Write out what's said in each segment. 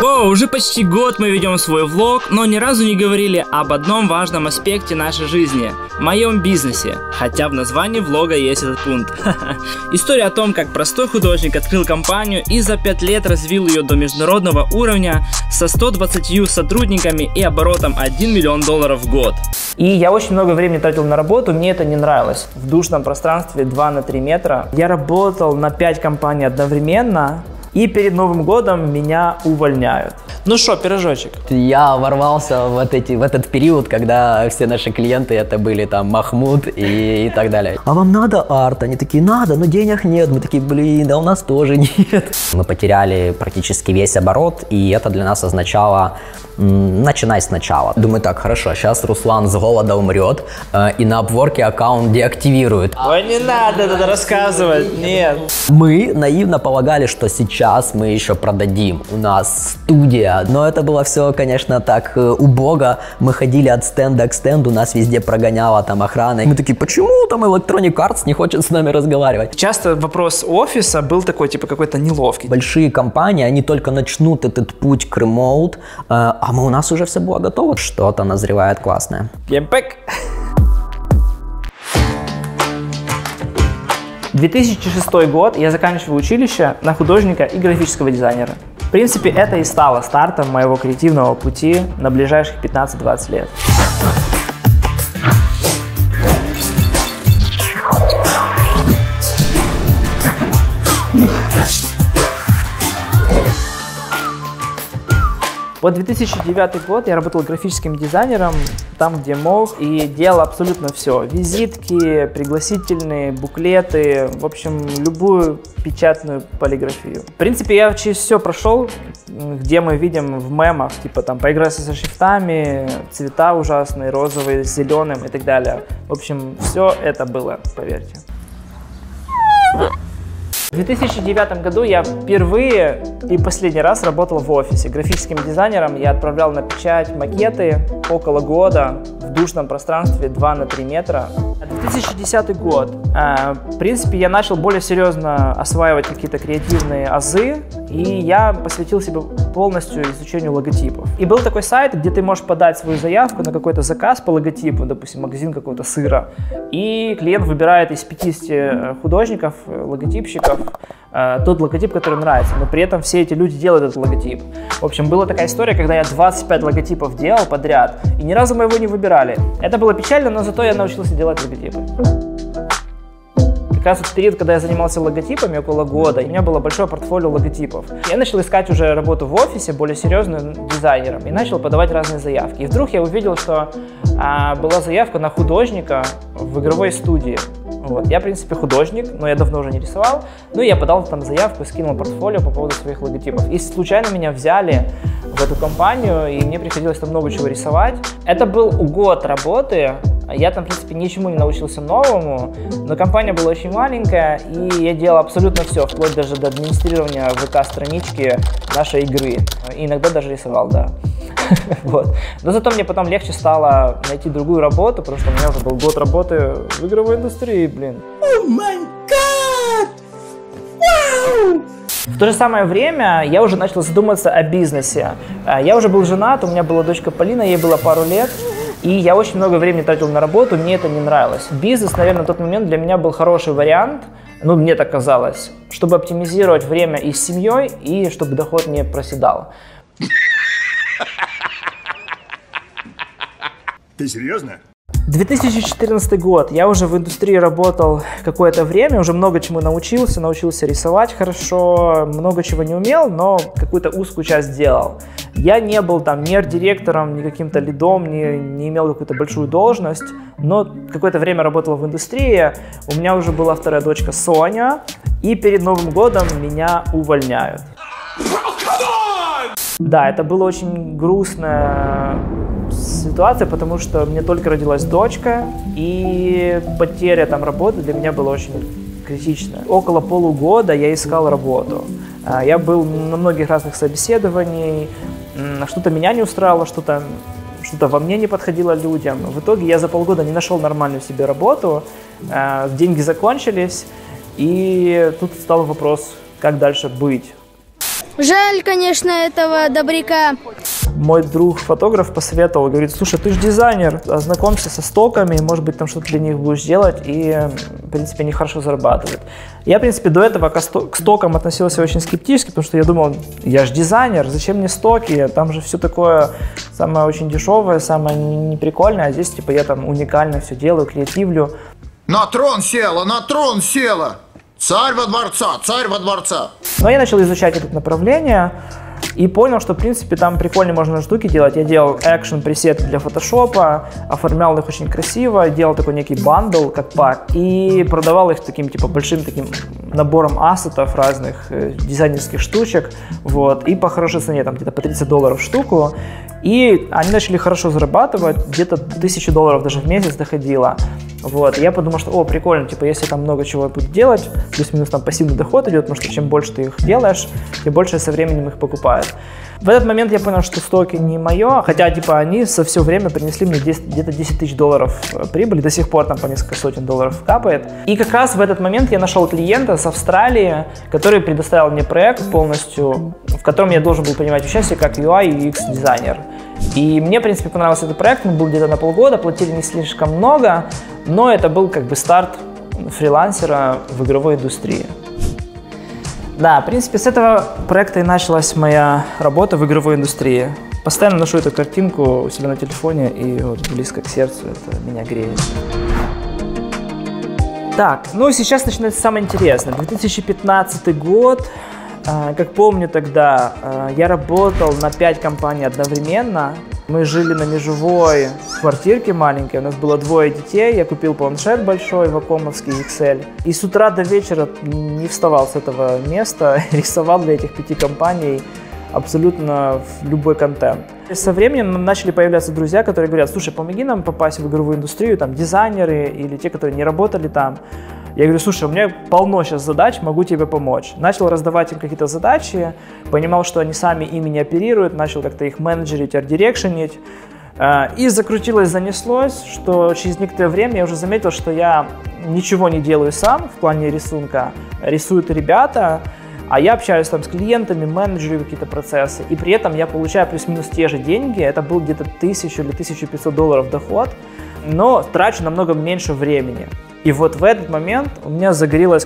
Воу, уже почти год мы ведем свой влог, но ни разу не говорили об одном важном аспекте нашей жизни – моем бизнесе. Хотя в названии влога есть этот пункт. История о том, как простой художник открыл компанию и за 5 лет развил ее до международного уровня со 120 сотрудниками и оборотом $1 миллион в год. И я очень много времени тратил на работу, мне это не нравилось. В душном пространстве 2 на 3 метра. Я работал на 5 компаний одновременно, и перед Новым годом меня увольняют. Ну что, пирожочек? Я ворвался в этот период, когда все наши клиенты это были там Махмуд и так далее. А вам надо арт? Они такие, надо, но денег нет. Мы такие, блин, да у нас тоже нет. Мы потеряли практически весь оборот, и это для нас означало начинай сначала. Думаю, так, хорошо, сейчас Руслан с голода умрет и на Upwork аккаунт деактивирует. Ой, не надо это рассказывать, нет. Мы наивно полагали, что сейчас мы еще продадим. У нас студия, но это было все, конечно, так убого. Мы ходили от стенда к стенду, нас везде прогоняла там охрана. И мы такие, почему там Electronic Arts не хочет с нами разговаривать? Часто вопрос офиса был такой, типа, какой-то неловкий. Большие компании, они только начнут этот путь к ремоут, а у нас уже все было готово. Что-то назревает классное. Геймпэк. 2006 год, я заканчиваю училище на художника и графического дизайнера. В принципе, это и стало стартом моего креативного пути на ближайших 15-20 лет. Вот 2009 год я работал графическим дизайнером, там где мог, и делал абсолютно все. Визитки, пригласительные, буклеты, в общем, любую печатную полиграфию. В принципе, я через все прошел, где мы видим в мемах, типа там поиграться со шрифтами, цвета ужасные, розовые, с зеленым и так далее. В общем, все это было, поверьте. В 2009 году я впервые и последний раз работал в офисе. Графическим дизайнером я отправлял на печать макеты около года в душном пространстве 2 на 3 метра. 2010 год. В принципе, я начал более серьезно осваивать какие-то креативные азы, и я посвятил себе полностью изучению логотипов. И был такой сайт, где ты можешь подать свою заявку на какой-то заказ по логотипу, допустим, магазин какого-то сыра, и клиент выбирает из 50 художников, логотипщиков, тот логотип, который нравится, но при этом все эти люди делают этот логотип. В общем, была такая история, когда я 25 логотипов делал подряд, и ни разу моего не выбирали. Это было печально, но зато я научился делать логотипы. Как раз в период, когда я занимался логотипами около года, у меня было большое портфолио логотипов. Я начал искать уже работу в офисе, более серьезную, дизайнером, и начал подавать разные заявки. И вдруг я увидел, что была заявка на художника в игровой студии. Вот. Я, в принципе, художник, но я давно уже не рисовал. Ну и я подал там заявку, скинул портфолио по поводу своих логотипов. И случайно меня взяли в эту компанию, и мне приходилось там много чего рисовать. Это был год работы. Я там, в принципе, ничему не научился новому, но компания была очень маленькая, и я делал абсолютно все, вплоть даже до администрирования ВК-странички нашей игры. И иногда даже рисовал, да. Вот. Но зато мне потом легче стало найти другую работу, потому что у меня уже был год работы в игровой индустрии, блин. О май гад! Вау! В то же самое время я уже начал задумываться о бизнесе. Я уже был женат, у меня была дочка Полина, ей было пару лет. И я очень много времени тратил на работу, мне это не нравилось. Бизнес, наверное, на тот момент для меня был хороший вариант, ну, мне так казалось, чтобы оптимизировать время и с семьей, и чтобы доход не проседал. Ты серьезно? 2014 год. Я уже в индустрии работал какое-то время, уже много чему научился рисовать хорошо, много чего не умел, но какую-то узкую часть делал. Я не был там ни арт-директором, ни каким-то лидом, не имел какую-то большую должность, но какое-то время работал в индустрии. У меня уже была вторая дочка Соня, и перед Новым годом меня увольняют. Да, это было очень грустная ситуация, потому что мне только родилась дочка, и потеря там работы для меня была очень критичная. Около полугода я искал работу. Я был на многих разных собеседованиях, что-то меня не устраивало, что-то во мне не подходило людям. В итоге я за полгода не нашел нормальную себе работу, деньги закончились, и тут стал вопрос, как дальше быть. Жаль, конечно, этого добряка. Мой друг-фотограф посоветовал, говорит, слушай, ты же дизайнер, ознакомься со стоками, может быть, там что-то для них будешь делать, и, в принципе, они хорошо зарабатывают. Я, в принципе, до этого к стокам относился очень скептически, потому что я думал, я же дизайнер, зачем мне стоки, там же все такое самое очень дешевое, самое неприкольное, а здесь, типа, я там уникально все делаю, креативлю. На трон села, на трон села! Царь во дворца, царь во дворца! Но я начал изучать это направление и понял, что, в принципе, там прикольные можно штуки делать. Я делал экшн-пресеты для фотошопа, оформлял их очень красиво, делал такой некий бандл, как пак, и продавал их таким, типа, большим таким набором ассетов разных дизайнерских штучек, вот, и по хорошей цене, там, где-то по $30 штуку. И они начали хорошо зарабатывать, где-то $1000 даже в месяц доходило. Вот, и я подумал, что, прикольно, типа, если там много чего буду делать, плюс-минус там пассивный доход идет, потому что чем больше ты их делаешь, тем больше со временем их покупают. В этот момент я понял, что стоки не мое, хотя, типа, они со все время принесли мне где-то $10 000 прибыли, до сих пор там по несколько сотен долларов капает. И как раз в этот момент я нашел клиента с Австралии, который предоставил мне проект полностью, в котором я должен был принимать участие как UI и UX дизайнер. И мне, в принципе, понравился этот проект, он был где-то на полгода, платили не слишком много, но это был как бы старт фрилансера в игровой индустрии. Да, в принципе, с этого проекта и началась моя работа в игровой индустрии. Постоянно ношу эту картинку у себя на телефоне, и вот близко к сердцу это меня греет. Так, ну и сейчас начинается самое интересное. 2015 год. Как помню тогда, я работал на 5 компаний одновременно. Мы жили на межевой квартирке маленькой, у нас было 2 детей, я купил планшет большой, вакомовский XL. И с утра до вечера не вставал с этого места, рисовал для этих 5 компаний абсолютно любой контент. И со временем начали появляться друзья, которые говорят, слушай, помоги нам попасть в игровую индустрию, там дизайнеры или те, которые не работали там. Я говорю, слушай, у меня полно сейчас задач, могу тебе помочь. Начал раздавать им какие-то задачи, понимал, что они сами ими не оперируют, начал как-то их менеджерить, арт-дирекшенить. И закрутилось, занеслось, что через некоторое время я уже заметил, что я ничего не делаю сам в плане рисунка, рисуют ребята, а я общаюсь там с клиентами, менеджерю какие-то процессы, и при этом я получаю плюс-минус те же деньги, это был где-то $1000 или $1500 доход, но трачу намного меньше времени. И вот в этот момент у меня загорелась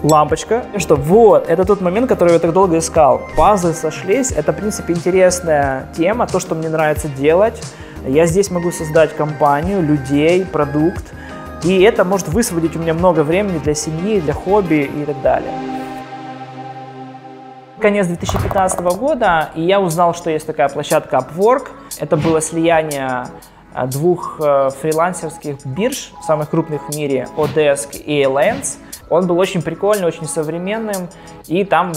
лампочка, что вот, это тот момент, который я так долго искал. Пазлы сошлись, это, в принципе, интересная тема, то, что мне нравится делать. Я здесь могу создать компанию, людей, продукт, и это может высвободить у меня много времени для семьи, для хобби и так далее. Конец 2015 года, и я узнал, что есть такая площадка Upwork. Это было слияние 2 фрилансерских бирж, самых крупных в мире, Odesk и Elance. Он был очень прикольный, очень современным, и там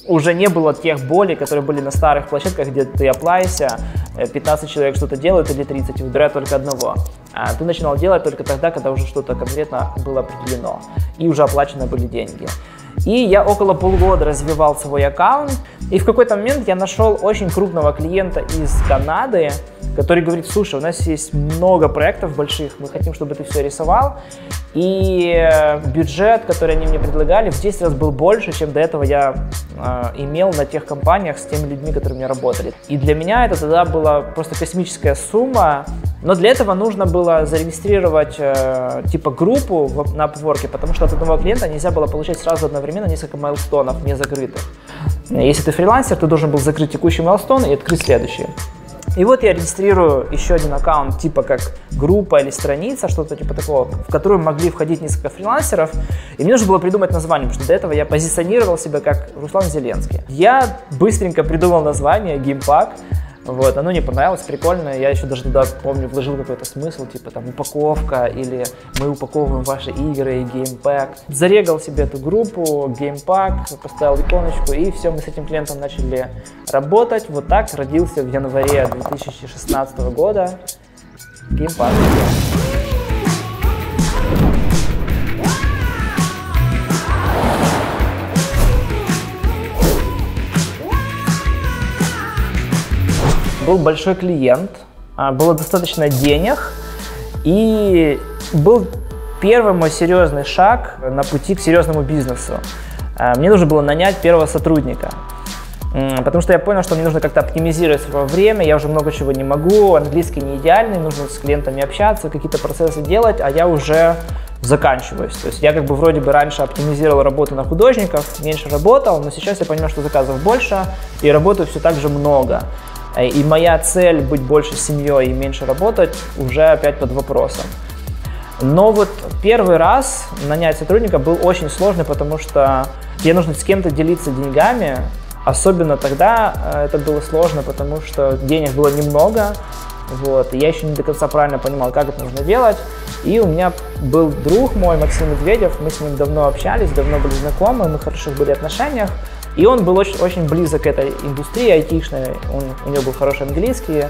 уже не было тех болей, которые были на старых площадках, где ты оплайся, 15 человек что-то делают или 30, и выбирают только одного. А ты начинал делать только тогда, когда уже что-то конкретно было определено, и уже оплачены были деньги. И я около полгода развивал свой аккаунт, и в какой-то момент я нашел очень крупного клиента из Канады, который говорит, слушай, у нас есть много проектов больших, мы хотим, чтобы ты все рисовал, и бюджет, который они мне предлагали, в 10 раз был больше, чем до этого я имел на тех компаниях с теми людьми, которые у меня работали. И для меня это тогда была просто космическая сумма, но для этого нужно было зарегистрировать типа группу на Upwork, потому что от одного клиента нельзя было получать сразу одновременно несколько майлстонов не закрытых. Если ты фрилансер, ты должен был закрыть текущий майлстон и открыть следующий. И вот я регистрирую еще один аккаунт, типа как группа или страница, что-то типа такого, в которую могли входить несколько фрилансеров. И мне нужно было придумать название, потому что до этого я позиционировал себя как Руслан Зеленский. Я быстренько придумал название GamePack. Вот, оно мне понравилось, прикольно. Я еще даже туда, помню, вложил какой-то смысл, типа там упаковка или мы упаковываем ваши игры, GamePack. Зарегал себе эту группу, GamePack, поставил иконочку, и все, мы с этим клиентом начали работать. Вот так родился в январе 2016 года GamePack. Был большой клиент, было достаточно денег, и был первый мой серьезный шаг на пути к серьезному бизнесу. Мне нужно было нанять первого сотрудника. Потому что я понял, что мне нужно как-то оптимизировать свое время, я уже много чего не могу, английский не идеальный, нужно с клиентами общаться, какие-то процессы делать, а я уже заканчиваюсь. То есть я как бы вроде бы раньше оптимизировал работу на художников, меньше работал, но сейчас я понимаю, что заказов больше и работаю все так же много. И моя цель быть больше семьей и меньше работать уже опять под вопросом. Но вот первый раз нанять сотрудника был очень сложный, потому что тебе нужно с кем-то делиться деньгами. Особенно тогда это было сложно, потому что денег было немного, вот, и я еще не до конца правильно понимал, как это нужно делать. И у меня был друг мой, Максим Медведев, мы с ним давно общались, давно были знакомы, мы в хороших были отношениях. И он был очень близок к этой индустрии айтишной, у него был хороший английский,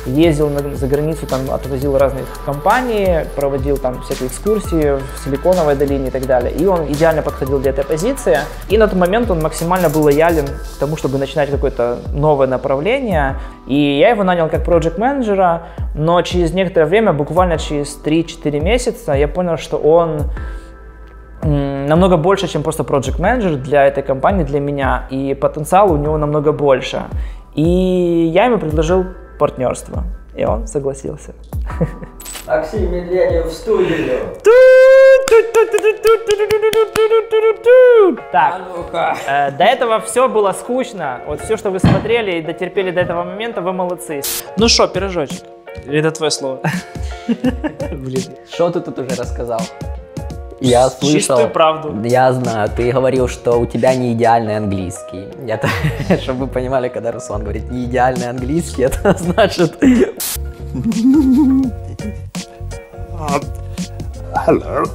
ездил за границу, там, отвозил разных компаний, проводил там всякие экскурсии в Силиконовой долине и так далее. И он идеально подходил для этой позиции. И на тот момент он максимально был лоялен к тому, чтобы начинать какое-то новое направление. И я его нанял как проект-менеджера, но через некоторое время, буквально через 3-4 месяца, я понял, что он намного больше, чем просто project менеджер для этой компании, для меня, и потенциал у него намного больше. И я ему предложил партнерство, и он согласился. Максим Медведев в студию. Так, до этого все было скучно, вот все, что вы смотрели и дотерпели до этого момента, вы молодцы. Ну что, пирожочек, это твое слово. Блин. Что ты тут уже рассказал? Я слышал, чистую правду. Я знаю, ты говорил, что у тебя не идеальный английский. Это, чтобы вы понимали, когда Руслан говорит не идеальный английский, это значит... Hello.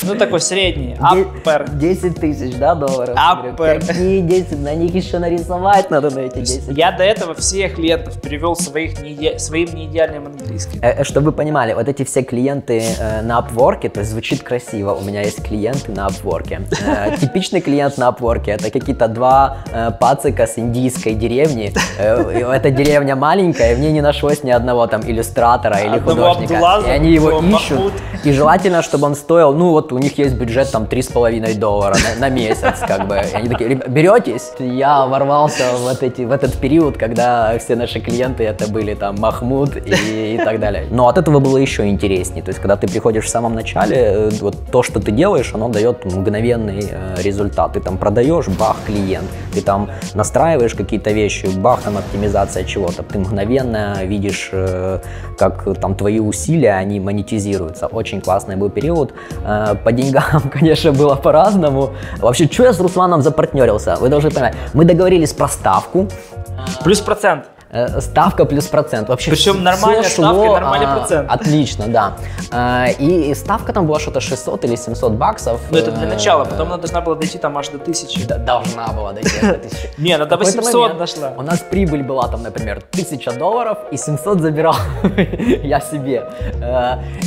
Ну такой средний, аппер. 10 тысяч, да, долларов? Аппер. Какие 10? На них еще нарисовать надо на эти 10. Я до этого всех клиентов перевел своим неидеальным английским. Чтобы вы понимали, вот эти все клиенты на Upwork, то есть звучит красиво, у меня есть клиенты на Upwork. Типичный клиент на Upwork — это какие-то два пацика с индийской деревни. Эта деревня маленькая, и в ней не нашлось ни одного там иллюстратора или художника. И они его ищут. И желательно, чтобы он стоил, ну вот у них есть бюджет там $3,5 на месяц, как бы. И они такие: беретесь? Я ворвался в этот период, когда все наши клиенты это были там Махмуд и так далее. Но от этого было еще интереснее. То есть, когда ты приходишь в самом начале, вот то, что ты делаешь, оно дает мгновенный результат. Ты там продаешь, бах, клиент. Ты там настраиваешь какие-то вещи, бах, там оптимизация чего-то. Ты мгновенно видишь, как там твои усилия, они монетизируются. Очень классный был период. По деньгам, конечно, было по-разному. Вообще, что я с Русланом запартнерился? Вы должны понять, мы договорились про ставку. Плюс процент. Ставка плюс процент. Вообще причем нормальная ставка и нормальный процент. Отлично, да. И ставка там была что-то 600 или 700 баксов. Ну это для начала, потом она должна была дойти там аж до 1000. Должна была дойти до 1000. Не, она до 800 дошла. У нас прибыль была там, например, $1000 и 700 забирал я себе.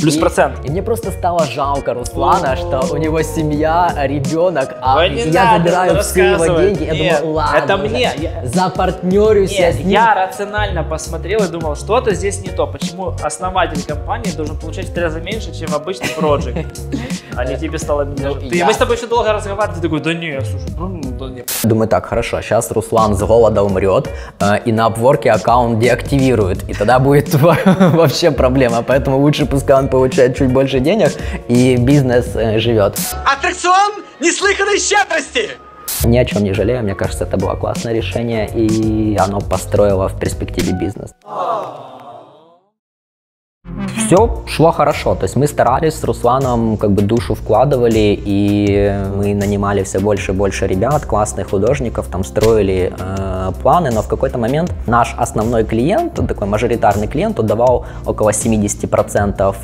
Плюс процент. И мне просто стало жалко Руслана, что у него семья, ребенок, а я забираю все его деньги. Я думаю, ладно, это мне. Запартнерюсь я с ним. Рационально посмотрел и думал, что-то здесь не то. Почему основатель компании должен получать в 3 раза меньше, чем обычный проект? А не тебе стало меньше. Мы с тобой еще долго разговаривали, ты такой: да не, слушай, да не. Думаю, так, хорошо, сейчас Руслан с голода умрет, и на Upwork аккаунт деактивирует, и тогда будет вообще проблема. Поэтому лучше пускай он получает чуть больше денег, и бизнес живет. Аттракцион неслыханной щедрости! Ни о чем не жалею, мне кажется, это было классное решение, и оно построило в перспективе бизнес. Все шло хорошо, то есть мы старались с Русланом, как бы душу вкладывали, и мы нанимали все больше и больше ребят, классных художников, там строили планы, но в какой-то момент наш основной клиент, такой мажоритарный клиент, он давал около 70%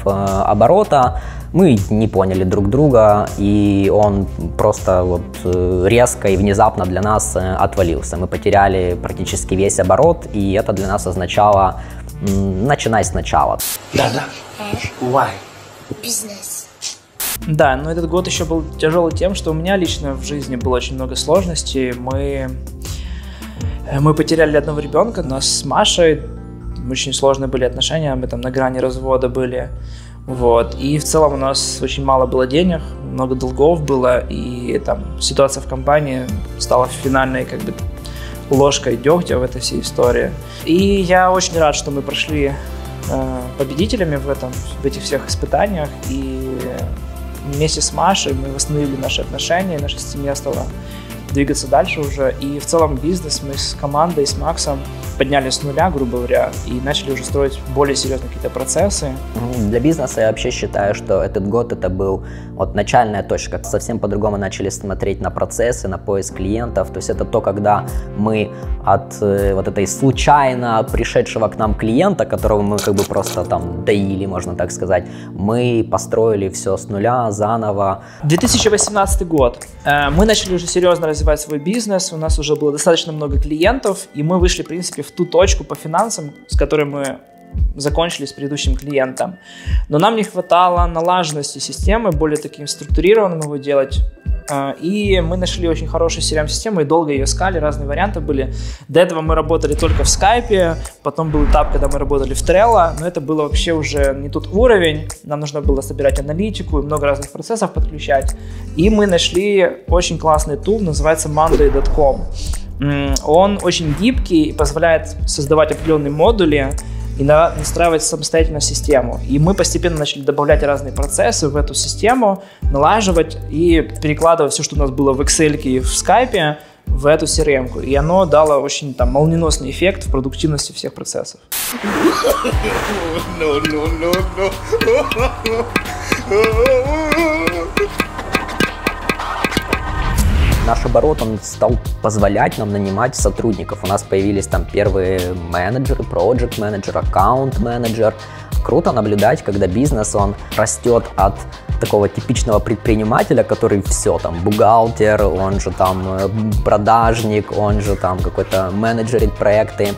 оборота. Мы не поняли друг друга, и он просто вот резко и внезапно для нас отвалился. Мы потеряли практически весь оборот, и это для нас означало: начинай сначала. Да-да. Why? Бизнес. Да, но этот год еще был тяжелый тем, что у меня лично в жизни было очень много сложностей. Мы потеряли одного ребенка, у нас с Машей очень сложные были отношения, мы там на грани развода были. Вот. И в целом у нас очень мало было денег, много долгов было, и там ситуация в компании стала финальной, как бы ложкой дегтя в этой всей истории. И я очень рад, что мы прошли победителями в этих всех испытаниях. И вместе с Машей мы восстановили наши отношения, наша семья стала двигаться дальше уже. И в целом бизнес мы с командой, с Максом подняли с нуля, грубо говоря, и начали уже строить более серьезные какие-то процессы. Для бизнеса я вообще считаю, что этот год это был вот начальная точка. Совсем по-другому начали смотреть на процессы, на поиск клиентов. То есть это то, когда мы от вот этой случайно пришедшего к нам клиента, которого мы как бы просто там доили, можно так сказать, мы построили все с нуля, заново. 2018 год. Мы начали уже серьезно развивать свой бизнес, у нас уже было достаточно много клиентов, и мы вышли, в принципе, в ту точку по финансам, с которой мы закончили с предыдущим клиентом. Но нам не хватало налаженности системы, более таким структурированным его делать. И мы нашли очень хорошую CRM-систему и долго ее искали, разные варианты были. До этого мы работали только в Skype, потом был этап, когда мы работали в Trello, но это было вообще уже не тот уровень. Нам нужно было собирать аналитику и много разных процессов подключать. И мы нашли очень классный тул, называется Monday.com. Он очень гибкий и позволяет создавать определенные модули и настраивать самостоятельно систему. И мы постепенно начали добавлять разные процессы в эту систему, налаживать и перекладывать все, что у нас было в Excel и в Skype, в эту CRM-ку. И оно дало очень молниеносный эффект в продуктивности всех процессов. Наш оборот, он стал позволять нам нанимать сотрудников. У нас появились там первые менеджеры, проект менеджер, аккаунт менеджер. Круто наблюдать, когда бизнес, он растет от такого типичного предпринимателя, который все там, бухгалтер, он же там продажник, он же там какой-то менеджерит проекты.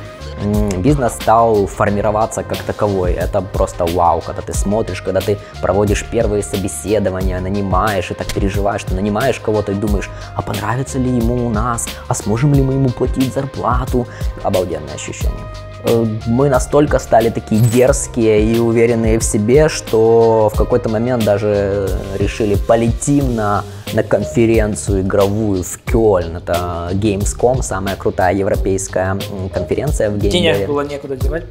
Бизнес стал формироваться как таковой. Это просто вау, когда ты смотришь, когда ты проводишь первые собеседования, нанимаешь и так переживаешь, что нанимаешь кого-то и думаешь, а понравится ли ему у нас, а сможем ли мы ему платить зарплату. Обалденное ощущение. Мы настолько стали такие дерзкие и уверенные в себе, что в какой-то момент даже решили полетим на конференцию игровую в Кёльн. Это Gamescom, самая крутая европейская конференция в геймдеве. Денег было некуда девать.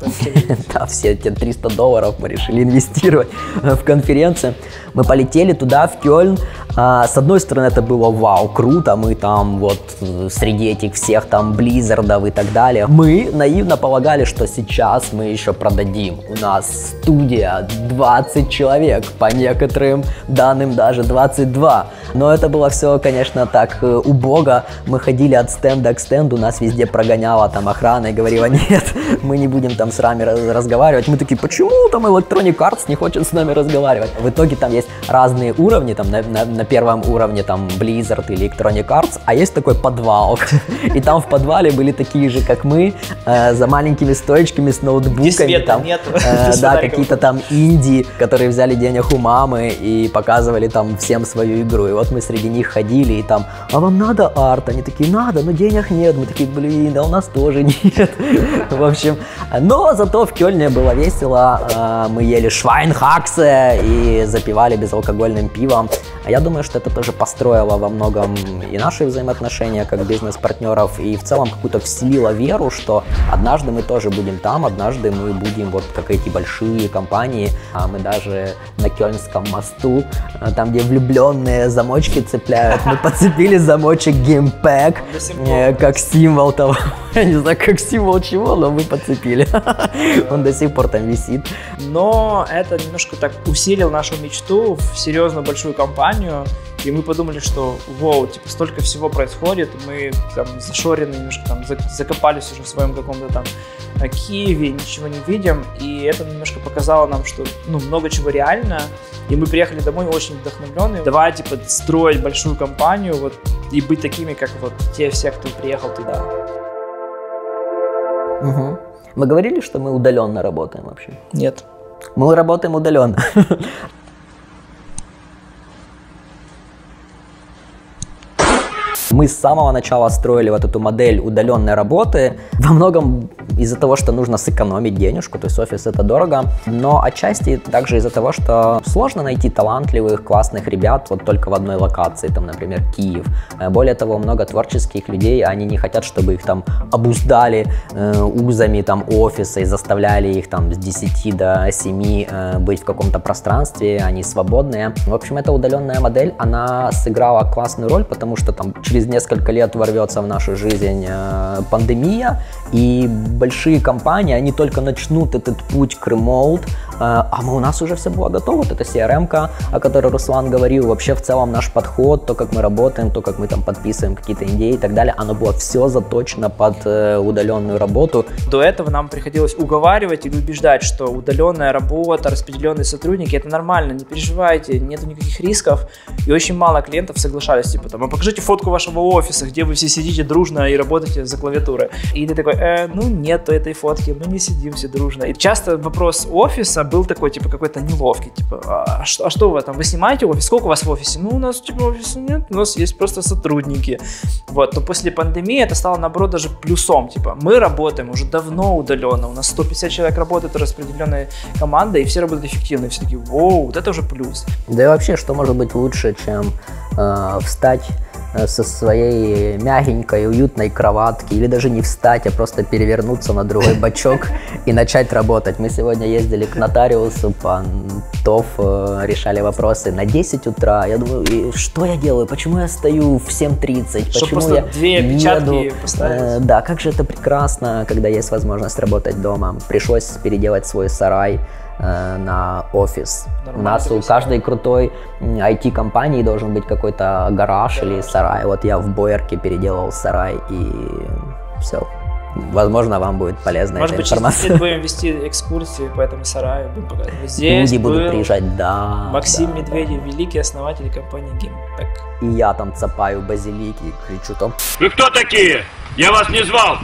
Да, все эти $300 мы решили инвестировать в конференцию. Мы полетели туда, в Кёльн. С одной стороны, это было вау, круто, мы там вот среди этих всех там Близзардов и так далее. Мы наивно полагали, что сейчас мы еще продадим. У нас студия 20 человек, по некоторым данным даже 22. Но это было все, конечно, так убого. Мы ходили от стенда к стенду, нас везде прогоняла там охрана и говорила, нет, мы не будем там с вами разговаривать. Мы такие, почему там Electronic Arts не хочет с нами разговаривать? В итоге там есть разные уровни, там на первом уровне там Blizzard или Electronic Arts, а есть такой подвал. И там в подвале были такие же, как мы, за маленькими стоечками с ноутбуками. Там, да, какие-то там инди, которые взяли денег у мамы и показывали там всем свою игру. И вот мы среди них ходили и там, а вам надо арт? Они такие, надо, но денег нет. Мы такие, блин, да у нас тоже нет. В общем, но зато в Кёльне было весело. Мы ели швайнхаксе и запивали безалкогольным пивом. А я думаю, что это тоже построило во многом и наши взаимоотношения как бизнес-партнеров, и в целом какую-то вселило веру, что однажды мы тоже будем там, однажды мы будем вот как эти большие компании. А мы даже на Кёльнском мосту, там, где влюбленные замочки цепляют, мы подцепили замочек Геймпэк как символ того, я не знаю, как символ чего, но мы подцепили. Он до сих пор там висит. Но это немножко так усилил нашу мечту в серьезную большую компанию. И мы подумали, что вау, типа столько всего происходит, мы там зашорены, немножко там закопались уже в своем каком-то там Киеве, ничего не видим, и это немножко показало нам, что много чего реально, и мы приехали домой очень вдохновленные. Давай типа строить большую компанию вот, и быть такими, как вот те все, кто приехал туда. Угу. Мы говорили, что мы удаленно работаем вообще? Нет. Мы работаем удаленно. Мы с самого начала строили вот эту модель удаленной работы. Во многом из-за того, что нужно сэкономить денежку, то есть офис это дорого, но отчасти также из-за того, что сложно найти талантливых, классных ребят вот только в одной локации, там, например, Киев. Более того, много творческих людей, они не хотят, чтобы их там обуздали узами там офиса и заставляли их там с 10 до 7 быть в каком-то пространстве, они свободные. В общем, эта удаленная модель, она сыграла классную роль, потому что там через несколько лет ворвется в нашу жизнь пандемия, и большие компании, они только начнут этот путь к ремоут, а у нас уже все было готово. Вот это CRM-ка, о которой Руслан говорил, вообще в целом наш подход, то, как мы работаем, то, как мы там подписываем какие-то NDA и так далее, оно было все заточено под удаленную работу. До этого нам приходилось уговаривать или убеждать, что удаленная работа, распределенные сотрудники, это нормально, не переживайте, нету никаких рисков. И очень мало клиентов соглашались, типа, там, а покажите фотку вашего офиса, где вы все сидите дружно и работаете за клавиатурой. И ты такой, ну нету этой фотки, мы не сидим все дружно. И часто вопрос офиса был такой, типа, какой-то неловкий, типа, а что у вас там, вы снимаете офис, сколько у вас в офисе? Ну, у нас, типа, офиса нет, у нас есть просто сотрудники. Вот, но после пандемии это стало, наоборот, даже плюсом, типа, мы работаем уже давно удаленно, у нас 150 человек работают в распределенной командой, и все работают эффективно, и все такие, воу, вот это уже плюс. Да и вообще, что может быть лучше, чем встать со своей мягенькой, уютной кроватки, или даже не встать, а просто перевернуться на другой бочок и начать работать. Мы сегодня ездили к нотариусу, пан ТОВ, решали вопросы на 10 утра. Я думаю, что я делаю? Почему я стою в 7:30? Почему я две опечатки поставить? Да, как же это прекрасно, когда есть возможность работать дома. Пришлось переделать свой сарай на офис. Нормально. У нас у каждой крутой IT-компании должен быть какой-то гараж или сарай. Вот я в Боярке переделал сарай, и все. Возможно, вам будет полезна эта информация. Может быть, будем вести экскурсии по этому сараю. Здесь люди будут приезжать, да. Максим Медведев, великий основатель компании Gimpack. И я там цапаю базилики и кричу там: вы кто такие? Я вас не звал!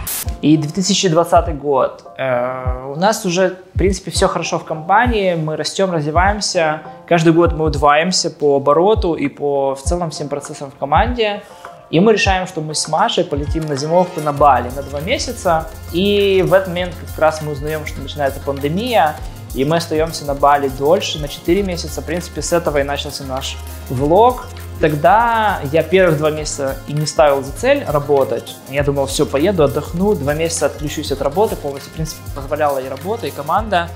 И 2020 год. У нас уже, в принципе, все хорошо в компании, мы растем, развиваемся. Каждый год мы удваиваемся по обороту и по в целом всем процессам в команде. И мы решаем, что мы с Машей полетим на зимовку на Бали на 2 месяца. И в этот момент как раз мы узнаем, что начинается пандемия. И мы остаемся на Бали дольше, на 4 месяца. В принципе, с этого и начался наш влог. Тогда я первых 2 месяца и не ставил за цель работать. Я думал, все, поеду, отдохну, 2 месяца отключусь от работы полностью. В принципе, позволяла и работа, и команда,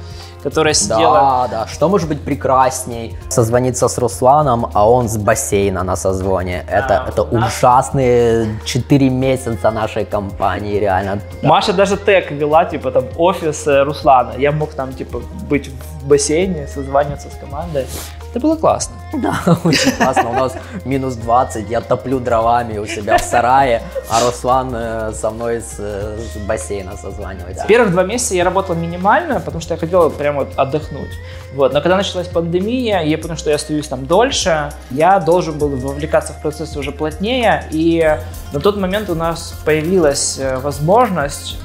которая сидела... Да, что может быть прекрасней? Созвониться с Русланом, а он с бассейна на созвоне. Это ужасные 4 месяца нашей компании, реально. Маша даже тег вела, типа, там, офис Руслана. Я мог там, типа, быть в бассейне, созваниваться с командой. Это было классно. Да, очень классно. У нас минус 20, я топлю дровами у себя в сарае, а Руслан со мной с бассейна созванивается. Первых 2 месяца я работал минимально, потому что я хотел прямо вот отдохнуть. Вот. Но когда началась пандемия, я понял, что я остаюсь там дольше, я должен был вовлекаться в процесс уже плотнее, и на тот момент у нас появилась возможность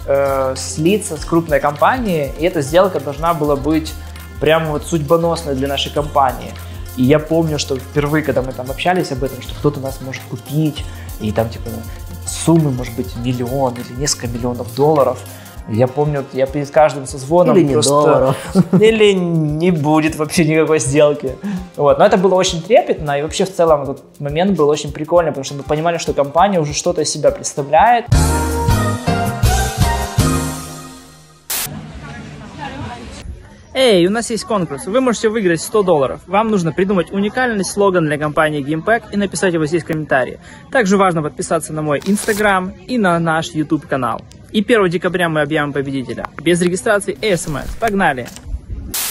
слиться с крупной компанией, и эта сделка должна была быть прямо вот судьбоносной для нашей компании. И я помню, что впервые, когда мы там общались об этом, что кто-то нас может купить, и там типа суммы, может быть, $1 или несколько миллионов долларов. Я помню, я перед каждым созвоном или просто... долларов. Или не будет вообще никакой сделки. Вот. Но это было очень трепетно, и вообще в целом этот момент был очень прикольный, потому что мы понимали, что компания уже что-то из себя представляет. Эй, у нас есть конкурс. Вы можете выиграть $100. Вам нужно придумать уникальный слоган для компании Gimpack и написать его здесь в комментарии. Также важно подписаться на мой Instagram и на наш YouTube канал. И 1 декабря мы объявим победителя. Без регистрации и СМС. Погнали!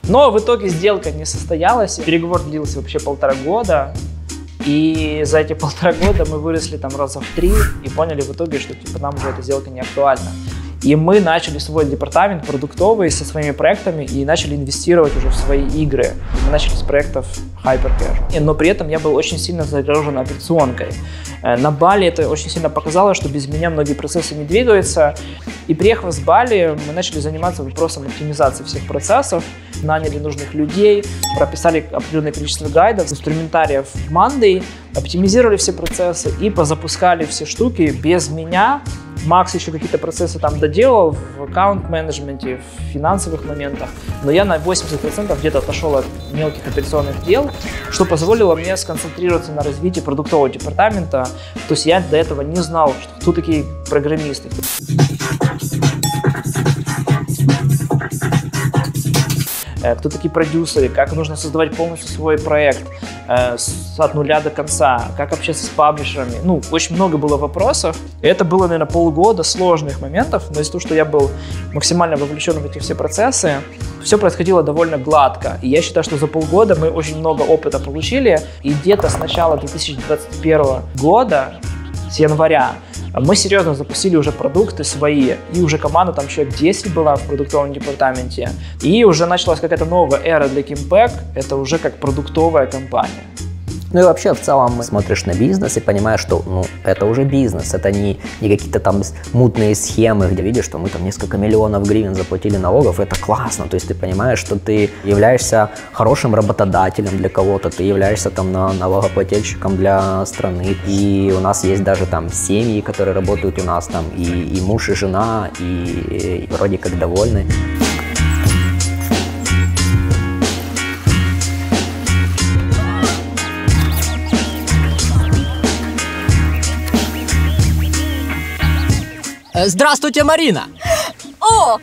Но в итоге сделка не состоялась. Переговор длился вообще 1,5 года. И за эти 1,5 года мы выросли там раза в 3 и поняли в итоге, что типа нам уже эта сделка не актуальна. И мы начали свой департамент продуктовый со своими проектами и начали инвестировать уже в свои игры. Мы начали с проектов Hypercasual. Но при этом я был очень сильно загружен операционкой. На Бали это очень сильно показало, что без меня многие процессы не двигаются. И приехав с Бали, мы начали заниматься вопросом оптимизации всех процессов, наняли нужных людей, прописали определенное количество гайдов, инструментариев Monday, оптимизировали все процессы и позапускали все штуки без меня. Макс еще какие-то процессы там доделал в аккаунт-менеджменте, в финансовых моментах, но я на 80% где-то отошел от мелких операционных дел, что позволило мне сконцентрироваться на развитии продуктового департамента. То есть я до этого не знал, кто такие программисты. Кто такие продюсеры, как нужно создавать полностью свой проект от нуля до конца, как общаться с паблишерами. Ну, очень много было вопросов. И это было, наверное, полгода сложных моментов, но из-за того, что я был максимально вовлечен в эти все процессы, все происходило довольно гладко. И я считаю, что за полгода мы очень много опыта получили. И где-то с начала 2021 года, с января, мы серьезно запустили уже продукты свои, и уже команда, там человек 10 была в продуктовом департаменте, и уже началась какая-то новая эра для Gimpact, это уже как продуктовая компания. Ну и вообще, в целом, смотришь на бизнес и понимаешь, что это уже бизнес, это не какие-то там мутные схемы, где видишь, что мы там несколько миллионов гривен заплатили налогов, это классно, то есть ты понимаешь, что ты являешься хорошим работодателем для кого-то, ты являешься там налогоплательщиком для страны, и у нас есть даже там семьи, которые работают у нас там, и муж, и жена, и вроде как довольны. Здравствуйте, Марина! О,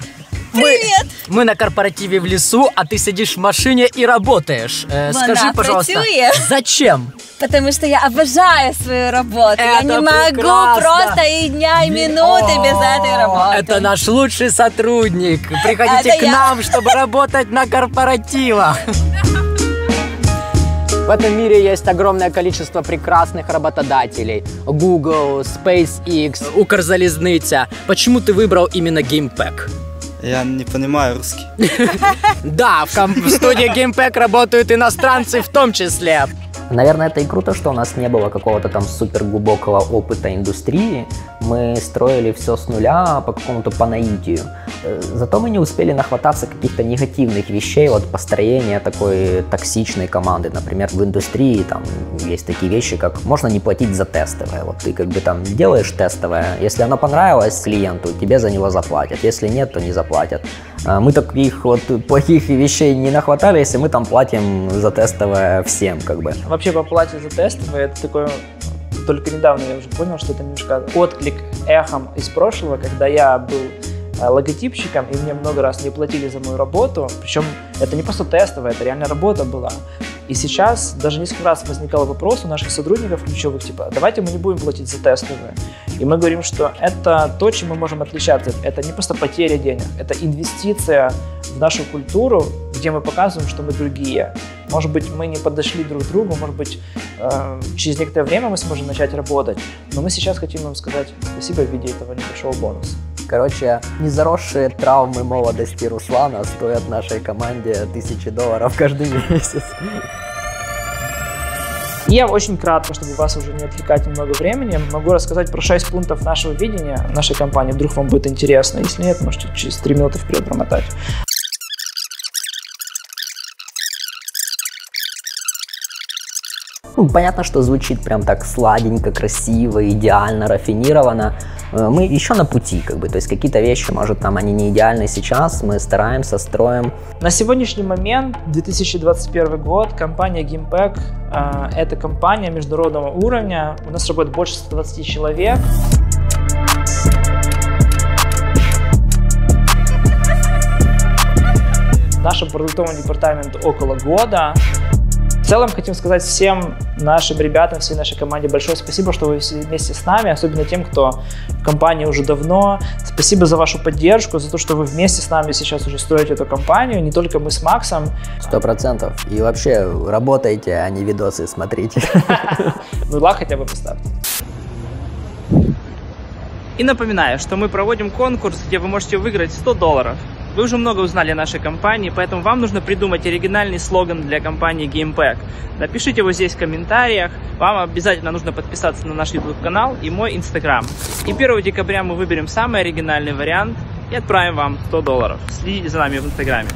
привет! Мы на корпоративе в лесу, а ты сидишь в машине и работаешь. Скажи, пожалуйста, зачем? Потому что я обожаю свою работу. Я не могу прекрасно. Просто и дня, и минуты без этой работы. Это наш лучший сотрудник. Приходите к нам, чтобы работать на корпоративах. В этом мире есть огромное количество прекрасных работодателей. Google, SpaceX, Укрзалезниця. Почему ты выбрал именно Gimpact? Я не понимаю русский. Да, в студии Gimpact работают иностранцы в том числе. Наверное, это и круто, что у нас не было какого-то там супер глубокого опыта индустрии. Мы строили все с нуля по наитию. Зато мы не успели нахвататься каких-то негативных вещей от построения такой токсичной команды. Например, в индустрии там есть такие вещи, как можно не платить за тестовое. Вот ты как бы там делаешь тестовое, если оно понравилось клиенту, тебе за него заплатят. Если нет, то не заплатят. Мы таких вот плохих вещей не нахватались, и мы там платим за тестовое всем как бы. Вообще по плате за тестовое это такое... Только недавно я уже понял, что это немножко отклик эхом из прошлого, когда я был логотипщиком, и мне много раз не платили за мою работу. Причем это не просто тестовая, это реально работа была. И сейчас даже несколько раз возникал вопрос у наших сотрудников ключевых, типа, давайте мы не будем платить за тестовые. И мы говорим, что это то, чем мы можем отличаться. Это не просто потеря денег, это инвестиция в нашу культуру, где мы показываем, что мы другие. Может быть, мы не подошли друг к другу, может быть, через некоторое время мы сможем начать работать, но мы сейчас хотим вам сказать спасибо в виде этого небольшого бонуса. Короче, незаросшие травмы молодости Руслана стоят нашей команде $1000 каждый месяц. Я очень кратко, чтобы вас уже не отвлекать немного времени, могу рассказать про 6 пунктов нашего видения нашей компании. Вдруг вам будет интересно. Если нет, можете через 3 минуты вперед промотать. Понятно, что звучит прям так сладенько, красиво, идеально, рафинированно. Мы еще на пути, как бы, то есть какие-то вещи, может, там они не идеальны сейчас, мы стараемся, строим. На сегодняшний момент, 2021 год, компания Gimpact – это компания международного уровня. У нас работает больше 120 человек. В нашем продуктовом департаменте около года. В целом хотим сказать всем нашим ребятам, всей нашей команде большое спасибо, что вы все вместе с нами, особенно тем, кто в компании уже давно. Спасибо за вашу поддержку, за то, что вы вместе с нами сейчас уже строите эту компанию, не только мы с Максом. 100%. И вообще работайте, а не видосы смотрите. Ну лайк хотя бы поставьте. И напоминаю, что мы проводим конкурс, где вы можете выиграть $100. Вы уже много узнали о нашей компании, поэтому вам нужно придумать оригинальный слоган для компании Gimpact. Напишите его здесь в комментариях. Вам обязательно нужно подписаться на наш YouTube-канал и мой Instagram. И 1 декабря мы выберем самый оригинальный вариант и отправим вам $100. Следите за нами в Инстаграме.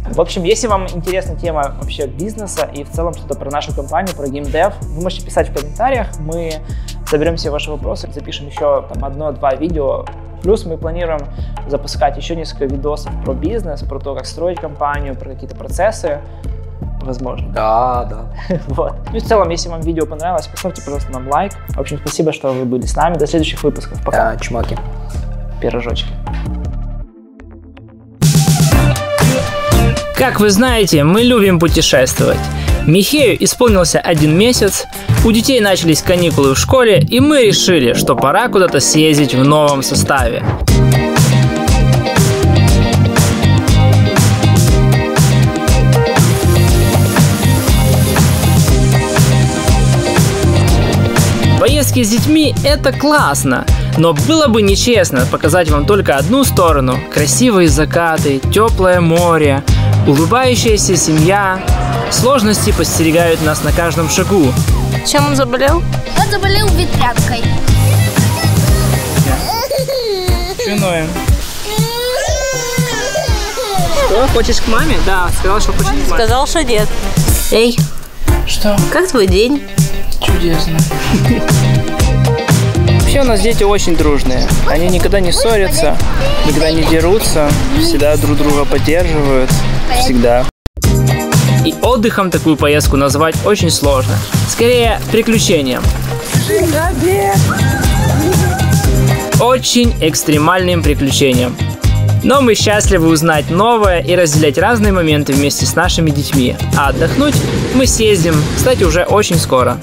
В общем, если вам интересна тема вообще бизнеса и в целом что-то про нашу компанию, про GameDev, вы можете писать в комментариях. Мы соберем все ваши вопросы, запишем еще там 1-2 видео. Плюс мы планируем запускать еще несколько видосов про бизнес, про то, как строить компанию, про какие-то процессы. Возможно. Да, да. Вот. Ну и в целом, если вам видео понравилось, поставьте, пожалуйста, нам лайк. В общем, спасибо, что вы были с нами. До следующих выпусков. Пока. Да, чмоки. Пирожочки. Как вы знаете, мы любим путешествовать. Михею исполнился 1 месяц, у детей начались каникулы в школе, и мы решили, что пора куда-то съездить в новом составе. Поездки с детьми – это классно, но было бы нечестно показать вам только одну сторону – красивые закаты, теплое море, улыбающаяся семья. Сложности подстерегают нас на каждом шагу. Чем он заболел? Он заболел ветрянкой. Чинуем. Что, хочешь к маме? Да, сказал, что хочешь к маме. Сказал, что нет. Эй, Что? как твой день? Чудесно. Вообще у нас дети очень дружные. Они никогда не ссорятся, никогда не дерутся, всегда друг друга поддерживают. Всегда. И отдыхом такую поездку назвать очень сложно. Скорее, приключением. Очень экстремальным приключением. Но мы счастливы узнать новое и разделять разные моменты вместе с нашими детьми. А отдохнуть мы съездим, кстати, уже очень скоро.